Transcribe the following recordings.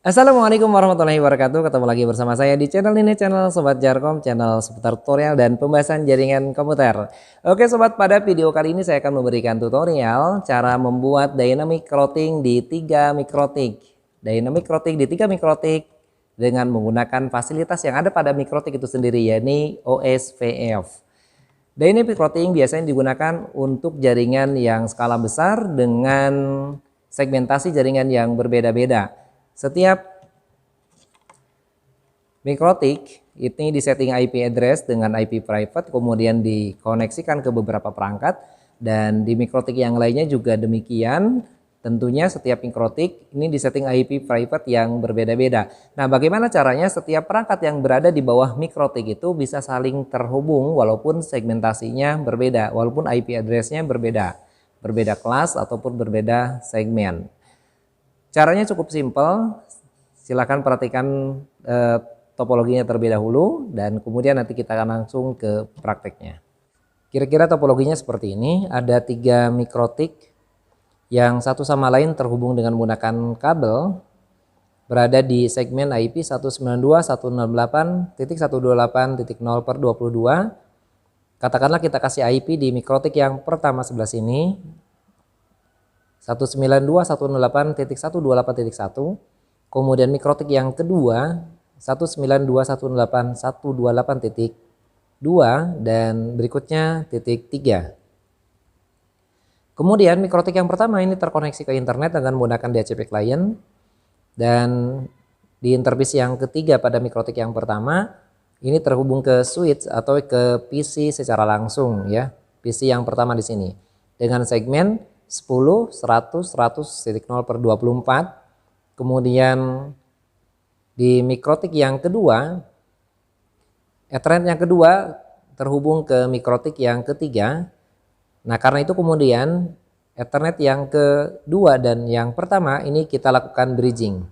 Assalamualaikum warahmatullahi wabarakatuh. Ketemu lagi bersama saya di channel ini, channel Sobat Jarkom, channel seputar tutorial dan pembahasan jaringan komputer. Oke sobat, pada video kali ini saya akan memberikan tutorial cara membuat dynamic routing di 3 mikrotik. Dynamic routing di 3 mikrotik dengan menggunakan fasilitas yang ada pada mikrotik itu sendiri, yakni OSPF. Dynamic routing biasanya digunakan untuk jaringan yang skala besar dengan segmentasi jaringan yang berbeda-beda. Setiap mikrotik ini disetting IP address dengan IP private, kemudian dikoneksikan ke beberapa perangkat, dan di mikrotik yang lainnya juga demikian. Tentunya setiap mikrotik ini disetting IP private yang berbeda-beda. Nah, bagaimana caranya setiap perangkat yang berada di bawah mikrotik itu bisa saling terhubung walaupun segmentasinya berbeda, walaupun IP addressnya berbeda, berbeda kelas ataupun berbeda segmen. Caranya cukup simpel, silakan perhatikan topologinya terlebih dahulu dan kemudian nanti kita akan langsung ke prakteknya. Kira-kira topologinya seperti ini, ada 3 mikrotik yang satu sama lain terhubung dengan menggunakan kabel, berada di segmen IP 192.168.128.0/22. Katakanlah kita kasih IP di mikrotik yang pertama sebelah sini, 192.168.128.1, kemudian mikrotik yang kedua 192.168.128.2 dan berikutnya titik 3. Kemudian mikrotik yang pertama ini terkoneksi ke internet dengan menggunakan DHCP client, dan di interface yang ketiga pada mikrotik yang pertama ini terhubung ke switch atau ke PC secara langsung ya. PC yang pertama di sini dengan segmen 10, 100, 100.0/24. Kemudian di mikrotik yang kedua, Ethernet yang kedua terhubung ke mikrotik yang ketiga. Nah, karena itu kemudian Ethernet yang kedua dan yang pertama ini kita lakukan bridging.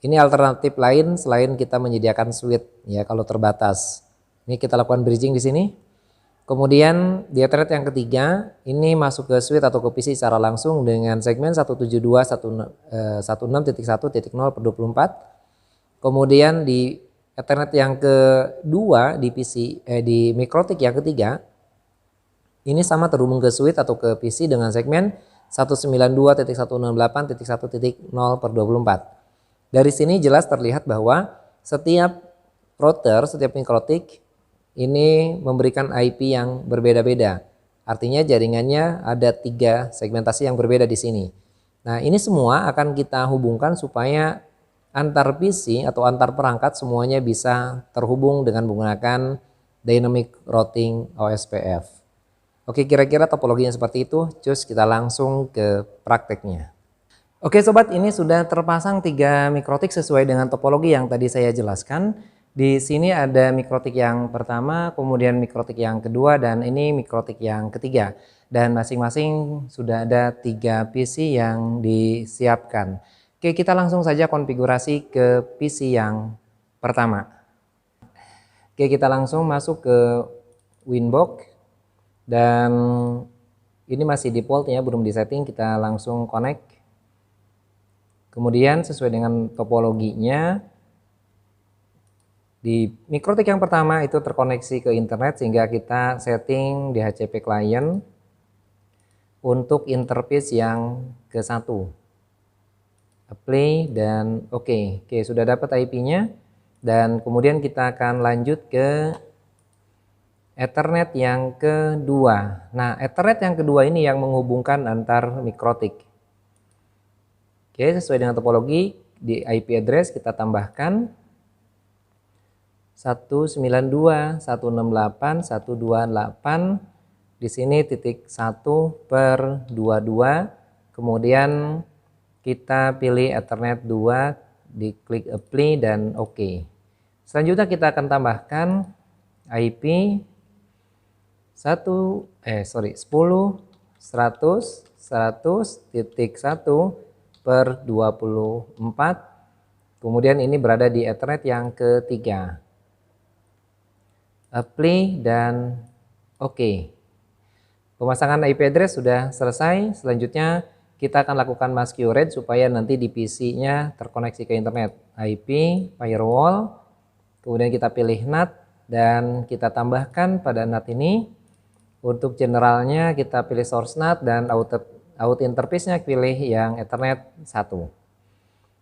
Ini alternatif lain selain kita menyediakan switch ya kalau terbatas. Ini kita lakukan bridging di sini. Kemudian di Ethernet yang ketiga ini masuk ke switch atau ke PC secara langsung dengan segmen 172.116.0/24. Kemudian di Ethernet yang kedua di PC di mikrotik yang ketiga ini sama terhubung ke switch atau ke PC dengan segmen 192.168.1.0/24. Dari sini jelas terlihat bahwa setiap router, setiap mikrotik ini memberikan IP yang berbeda-beda. Artinya jaringannya ada 3 segmentasi yang berbeda di sini. Nah, ini semua akan kita hubungkan supaya antar PC atau antar perangkat semuanya bisa terhubung dengan menggunakan dynamic routing OSPF. Oke, kira-kira topologinya seperti itu. Cus, kita langsung ke prakteknya. Oke sobat, ini sudah terpasang 3 mikrotik sesuai dengan topologi yang tadi saya jelaskan. Di sini ada mikrotik yang pertama, kemudian mikrotik yang kedua, dan ini mikrotik yang ketiga. Dan masing-masing sudah ada 3 PC yang disiapkan. Oke, kita langsung saja konfigurasi ke PC yang pertama. Oke, kita langsung masuk ke Winbox. Dan ini masih default ya, belum disetting, kita langsung connect. Kemudian sesuai dengan topologinya, di mikrotik yang pertama itu terkoneksi ke internet sehingga kita setting DHCP client untuk interface yang ke-1. Apply dan oke. Oke, sudah dapat IP-nya dan kemudian kita akan lanjut ke Ethernet yang kedua. Nah, Ethernet yang kedua ini yang menghubungkan antar mikrotik. Oke, sesuai dengan topologi di IP address kita tambahkan 192.168.128. Di sini titik 1/22. Kemudian kita pilih Ethernet 2, diklik apply dan oke. Selanjutnya kita akan tambahkan IP 10.100.100.1/24. Kemudian ini berada di Ethernet yang ketiga. Apply dan oke. Pemasangan IP address sudah selesai. Selanjutnya kita akan lakukan masquerade supaya nanti di PC-nya terkoneksi ke internet. IP, firewall, kemudian kita pilih NAT dan kita tambahkan pada NAT ini. Untuk generalnya kita pilih source NAT dan out interface-nya pilih yang Ethernet 1.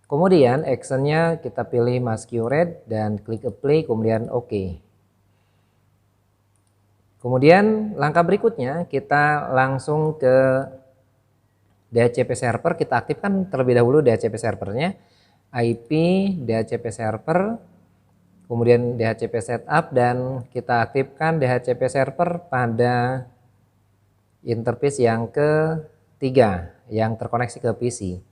Kemudian actionnya kita pilih masquerade dan klik apply, kemudian OK. Kemudian langkah berikutnya kita langsung ke DHCP server, kita aktifkan terlebih dahulu DHCP servernya. IP, DHCP server, kemudian DHCP setup, dan kita aktifkan DHCP server pada interface yang ketiga yang terkoneksi ke PC.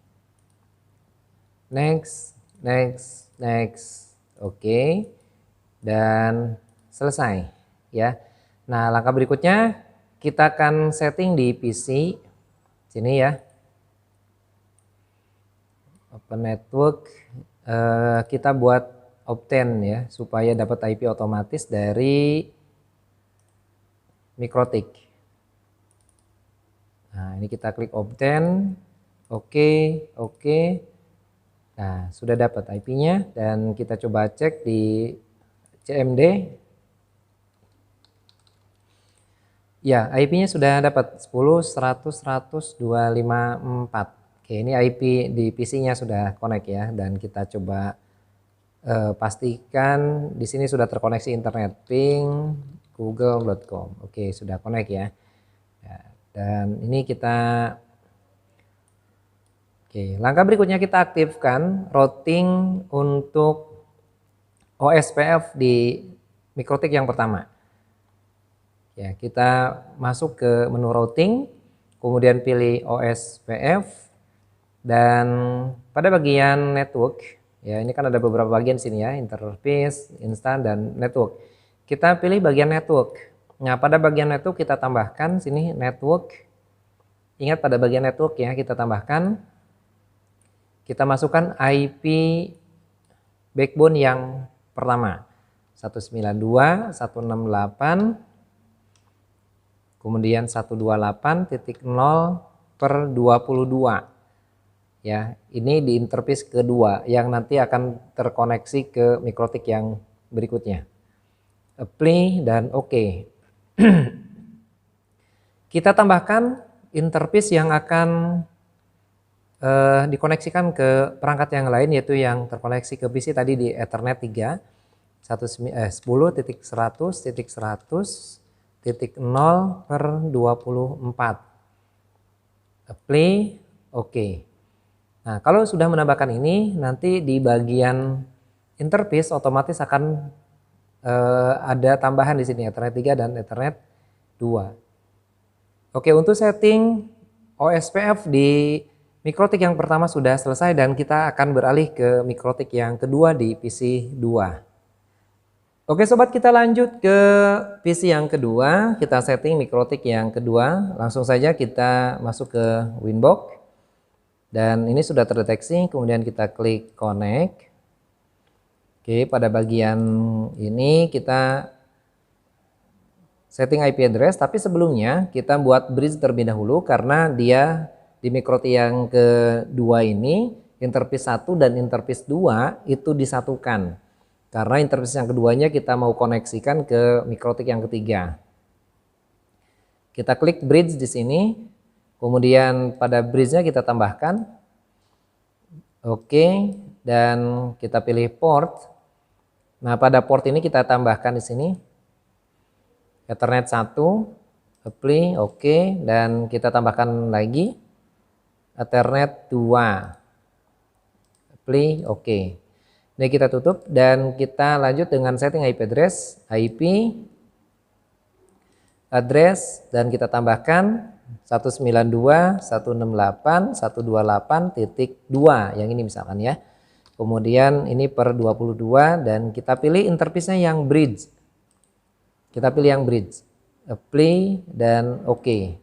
Next, next, next. Oke. Dan selesai ya. Nah, langkah berikutnya kita akan setting di PC sini ya. Open network, kita buat obtain ya supaya dapat IP otomatis dari MikroTik. Nah, ini kita klik obtain, oke, oke. Nah, sudah dapat IP-nya dan kita coba cek di CMD. Ya, IP-nya sudah dapat 10.100.100.254. Oke, ini IP di PC-nya sudah connect ya, dan kita coba pastikan di sini sudah terkoneksi internet, ping google.com. Oke, sudah connect ya. Dan ini kita langkah berikutnya kita aktifkan routing untuk OSPF di MikroTik yang pertama. Ya, kita masuk ke menu routing, kemudian pilih OSPF, dan pada bagian network, ya ini kan ada beberapa bagian sini ya, interface, instan, dan network. Kita pilih bagian network. Nah, pada bagian network kita tambahkan sini network. Ingat pada bagian network ya, kita tambahkan, kita masukkan IP backbone yang pertama, 192.168. Kemudian 128.0/22 ya, ini di interface kedua yang nanti akan terkoneksi ke MikroTik yang berikutnya. Apply dan OK. Kita tambahkan interface yang akan dikoneksikan ke perangkat yang lain, yaitu yang terkoneksi ke PC tadi di Ethernet 3 10.100.0/24. Apply, oke. Nah, kalau sudah menambahkan ini, nanti di bagian interface otomatis akan ada tambahan di sini Ethernet 3 dan Ethernet 2. Oke, untuk setting OSPF di MikroTik yang pertama sudah selesai, dan kita akan beralih ke MikroTik yang kedua di PC 2. Oke sobat, kita lanjut ke PC yang kedua, kita setting MikroTik yang kedua. Langsung saja kita masuk ke Winbox. Dan ini sudah terdeteksi, kemudian kita klik connect. Oke, pada bagian ini kita setting IP address, tapi sebelumnya kita buat bridge terlebih dahulu karena dia di MikroTik yang kedua ini interface 1 dan interface 2 itu disatukan. Karena interface yang keduanya kita mau koneksikan ke MikroTik yang ketiga. Kita klik bridge di sini, kemudian pada bridge-nya kita tambahkan. Oke, dan kita pilih port. Nah, pada port ini kita tambahkan di sini Ethernet 1, apply, oke, dan kita tambahkan lagi Ethernet 2, apply, oke. Ini kita tutup dan kita lanjut dengan setting IP address, dan kita tambahkan 192.168.128.2 yang ini misalkan ya. Kemudian ini per 22 dan kita pilih interface-nya yang bridge. Kita pilih yang bridge, apply dan oke.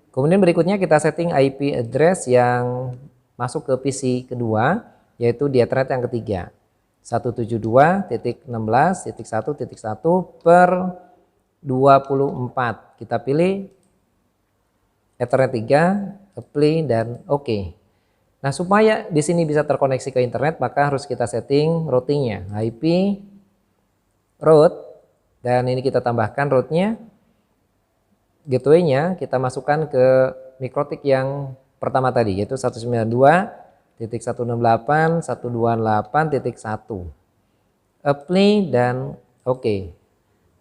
Kemudian berikutnya kita setting IP address yang masuk ke PC kedua, yaitu di Ethernet yang ketiga, 172.16.1.1/24. Kita pilih Ethernet 3, apply, dan oke. Nah, supaya di sini bisa terkoneksi ke internet, maka harus kita setting routingnya, IP route, dan ini kita tambahkan route-nya, gateway-nya kita masukkan ke mikrotik yang pertama tadi, yaitu 192.168.128.1. Apply dan oke.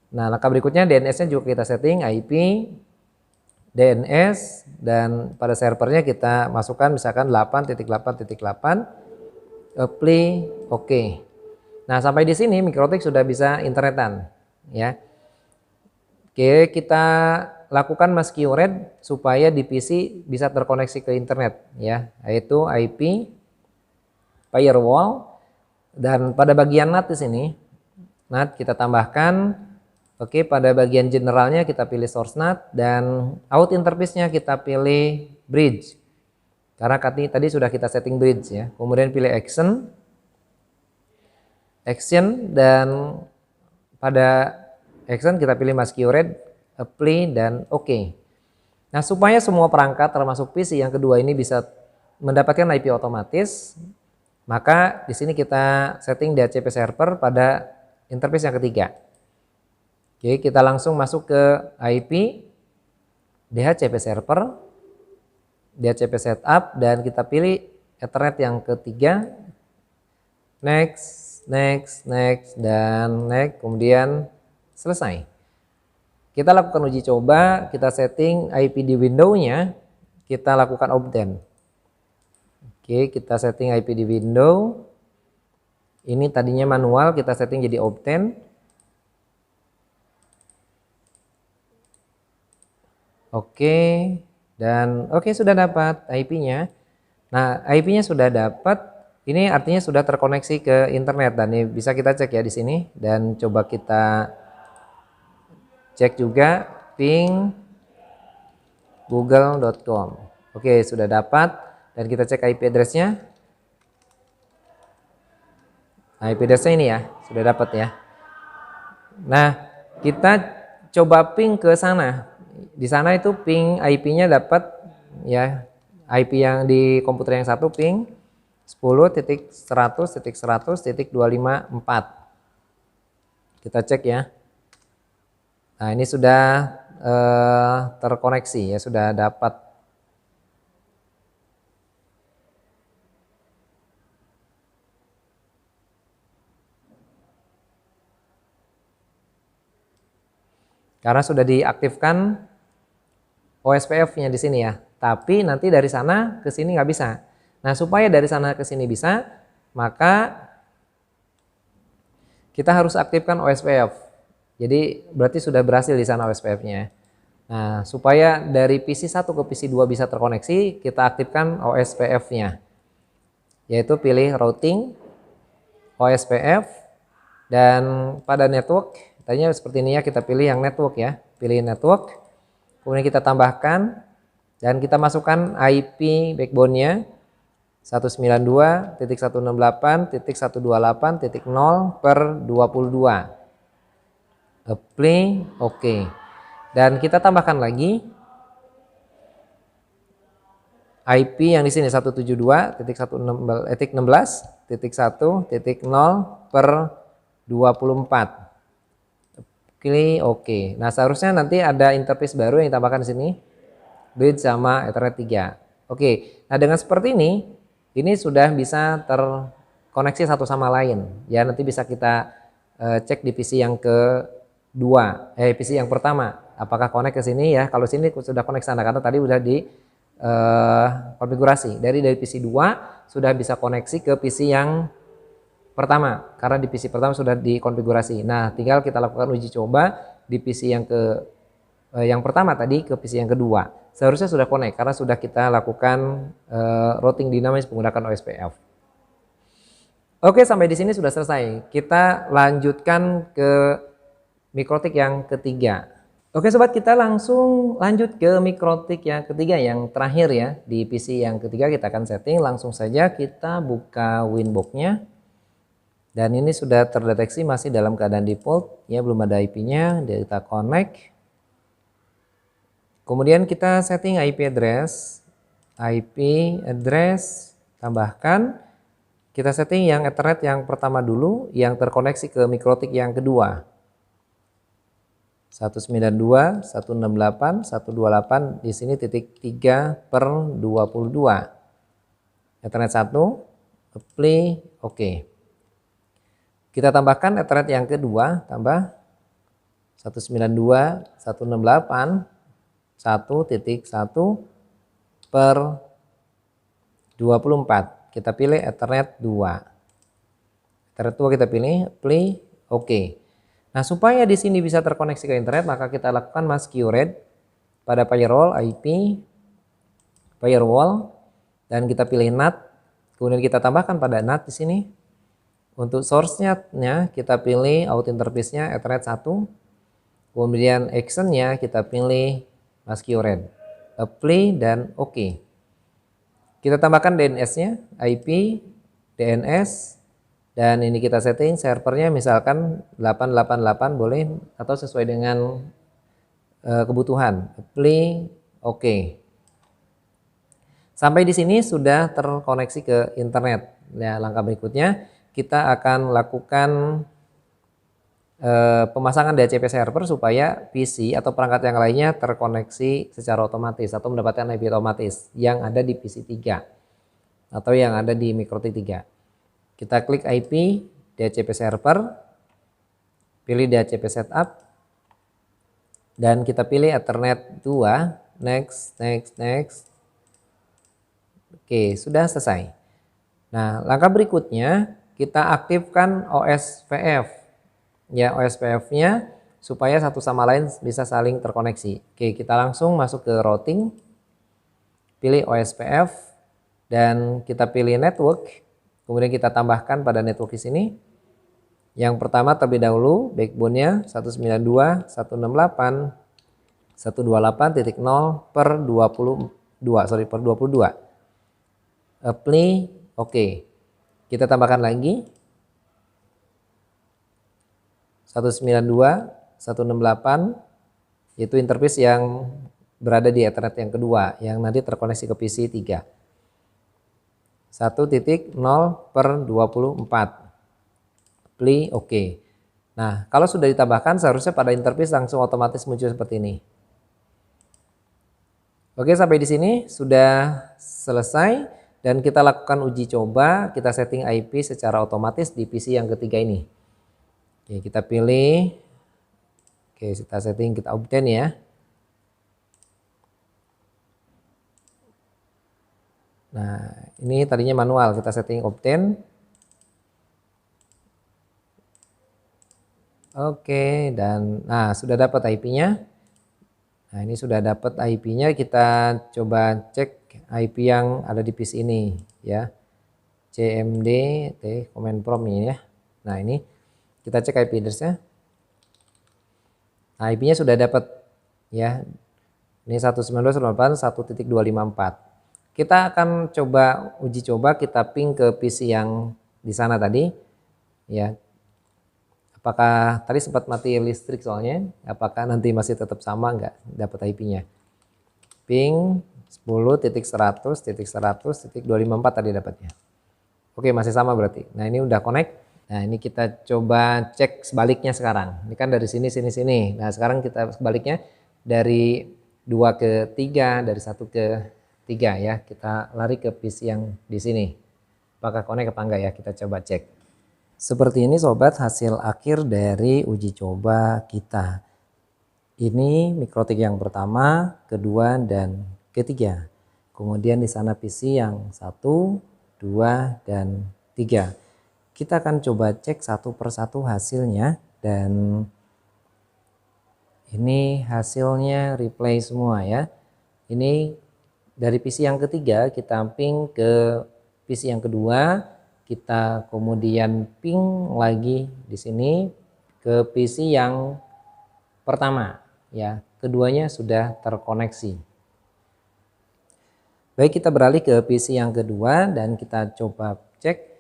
Nah, langkah berikutnya DNS-nya juga kita setting IP DNS, dan pada servernya kita masukkan misalkan 8.8.8, apply, oke. Nah, sampai di sini mikrotik sudah bisa internetan, ya. Oke, kita lakukan masquerade supaya di PC bisa terkoneksi ke internet, ya, yaitu IP firewall, dan pada bagian NAT di sini, NAT kita tambahkan. Oke, pada bagian generalnya kita pilih source NAT, dan out interface-nya kita pilih bridge. Karena tadi sudah kita setting bridge, ya. Kemudian pilih action, dan pada action kita pilih masquerade, apply, dan oke. Nah, supaya semua perangkat termasuk PC yang kedua ini bisa mendapatkan IP otomatis, maka di sini kita setting DHCP server pada interface yang ketiga. Oke, kita langsung masuk ke IP DHCP server, DHCP setup, dan kita pilih Ethernet yang ketiga. Next, dan next, kemudian selesai. Kita lakukan uji coba, kita setting IP di window-nya, kita lakukan obtain. Oke, kita setting IP di window. Ini tadinya manual, kita setting jadi obtain. Oke, dan oke, sudah dapat IP-nya. Nah, IP-nya sudah dapat, ini artinya sudah terkoneksi ke internet, dan ini bisa kita cek ya di sini, dan coba kita cek juga ping google.com. Oke, sudah dapat, dan kita cek IP address-nya. Nah, IP address-nya ini ya, sudah dapat ya. Nah, kita coba ping ke sana. Di sana itu ping IP-nya dapat ya, IP yang di komputer yang satu ping 10.100.100.254. Kita cek ya. Nah, ini sudah terkoneksi ya, sudah dapat. Karena sudah diaktifkan OSPF-nya di sini ya. Tapi nanti dari sana ke sini nggak bisa. Nah, supaya dari sana ke sini bisa, maka kita harus aktifkan OSPF. Jadi berarti sudah berhasil di sana OSPF-nya. Nah, supaya dari PC 1 ke PC 2 bisa terkoneksi, kita aktifkan OSPF-nya. Yaitu pilih routing, OSPF, dan pada network, tadinya seperti ini ya, kita pilih yang network ya. Pilih network, kemudian kita tambahkan, dan kita masukkan IP backbone-nya 192.168.128.0/22. Apply, oke. Dan kita tambahkan lagi IP yang di sini 172.16.1.0/24. Pilih oke. Nah, seharusnya nanti ada interface baru yang ditambahkan di sini. Bridge sama Ethernet 3. Oke. Nah, dengan seperti ini sudah bisa terkoneksi satu sama lain. Ya, nanti bisa kita cek di PC yang kedua, PC yang pertama. Apakah connect ke sini ya? Kalau sini sudah connect sana karena tadi udah di konfigurasi. Dari PC 2 sudah bisa koneksi ke PC yang pertama, karena di PC pertama sudah dikonfigurasi. Nah, tinggal kita lakukan uji coba di PC yang pertama tadi ke PC yang kedua. Seharusnya sudah connect karena sudah kita lakukan routing dinamis menggunakan OSPF. Oke, sampai di sini sudah selesai. Kita lanjutkan ke mikrotik yang ketiga. Oke sobat, kita langsung lanjut ke mikrotik yang ketiga, yang terakhir ya. Di PC yang ketiga kita akan setting, langsung saja kita buka Winbox-nya. Dan ini sudah terdeteksi masih dalam keadaan default ya, belum ada IP-nya. Kita connect. Kemudian kita setting IP address. IP address, tambahkan. Kita setting yang Ethernet yang pertama dulu, yang terkoneksi ke mikrotik yang kedua. 192.168.128 di sini titik 3/22. Ethernet 1, apply, oke. Kita tambahkan Ethernet yang kedua, tambah 192.168.1.1/24. Kita pilih Ethernet 2. Ethernet 2 kita pilih, apply, oke. Nah, supaya di sini bisa terkoneksi ke internet, maka kita lakukan masquerade pada firewall IP firewall dan kita pilih NAT. Kemudian kita tambahkan pada NAT di sini. Untuk source-nya kita pilih out interface-nya Ethernet 1. Kemudian action-nya kita pilih masquerade. Apply dan oke. Kita tambahkan DNS-nya, IP, DNS, dan ini kita setting servernya misalkan 888 boleh atau sesuai dengan kebutuhan. Apply, oke. Sampai di sini sudah terkoneksi ke internet. Ya, langkah berikutnya kita akan lakukan pemasangan DHCP server supaya PC atau perangkat yang lainnya terkoneksi secara otomatis atau mendapatkan IP otomatis yang ada di PC 3 atau yang ada di MikroTik 3. Kita klik IP DHCP server, pilih DHCP setup, dan kita pilih Ethernet 2, next. Oke, sudah selesai. Nah, langkah berikutnya kita aktifkan OSPF. Ya, OSPF-nya supaya satu sama lain bisa saling terkoneksi. Oke, kita langsung masuk ke routing, pilih OSPF, dan kita pilih network. Kemudian kita tambahkan pada network di sini. Yang pertama terlebih dahulu backbone-nya 192.168.0/22. Apply, oke. Kita tambahkan lagi 192.168, yaitu interface yang berada di Ethernet yang kedua yang nanti terkoneksi ke PC 3. 1.0/24. Apply, oke. Nah, kalau sudah ditambahkan seharusnya pada interface langsung otomatis muncul seperti ini. Oke, sampai di sini sudah selesai dan kita lakukan uji coba, kita setting IP secara otomatis di PC yang ketiga ini. Oke, kita pilih. Oke, kita setting, kita obtain ya. Nah, ini tadinya manual, kita setting obtain. Oke, dan nah sudah dapat IP-nya. Nah, ini sudah dapat IP-nya, kita coba cek IP yang ada di PC ini ya. CMD T command prompt ini ya. Nah, ini kita cek IP address-nya. Nah, IP-nya sudah dapat ya. Ini 192.168.1.254. Kita akan coba uji coba, kita ping ke PC yang di sana tadi ya. Apakah tadi sempat mati listrik soalnya, apakah nanti masih tetap sama enggak dapat IP-nya. Ping 10.100.100.254 tadi dapatnya. Oke, masih sama berarti. Nah, ini udah connect. Nah, ini kita coba cek sebaliknya sekarang. Ini kan dari sini. Nah, sekarang kita sebaliknya dari 2 ke 3, dari 1 ke 3 ya. Kita lari ke PC yang di sini. Apakah connect apa enggak ya? Kita coba cek. Seperti ini sobat hasil akhir dari uji coba kita. Ini mikrotik yang pertama, kedua, dan ketiga. Kemudian di sana PC yang 1, 2, dan 3. Kita akan coba cek satu persatu hasilnya dan ini hasilnya replay semua ya. Ini dari PC yang ketiga kita ping ke PC yang kedua, kita kemudian ping lagi di sini ke PC yang pertama ya. Keduanya sudah terkoneksi. Baik, kita beralih ke PC yang kedua dan kita coba cek.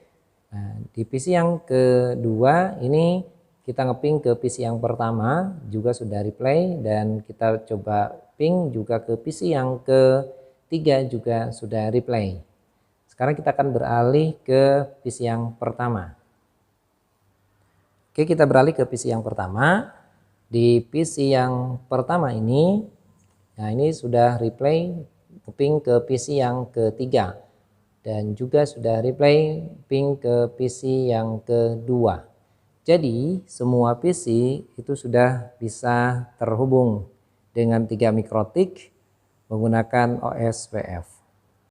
Nah, di PC yang kedua ini kita ngeping ke PC yang pertama juga sudah replay dan kita coba ping juga ke PC yang 3 juga sudah replay. Sekarang kita akan beralih ke PC yang pertama. Oke, kita beralih ke PC yang pertama. Di PC yang pertama ini, nah ini sudah replay ping ke PC yang ketiga. Dan juga sudah replay ping ke PC yang kedua. Jadi semua PC itu sudah bisa terhubung dengan 3 mikrotik menggunakan OS VF.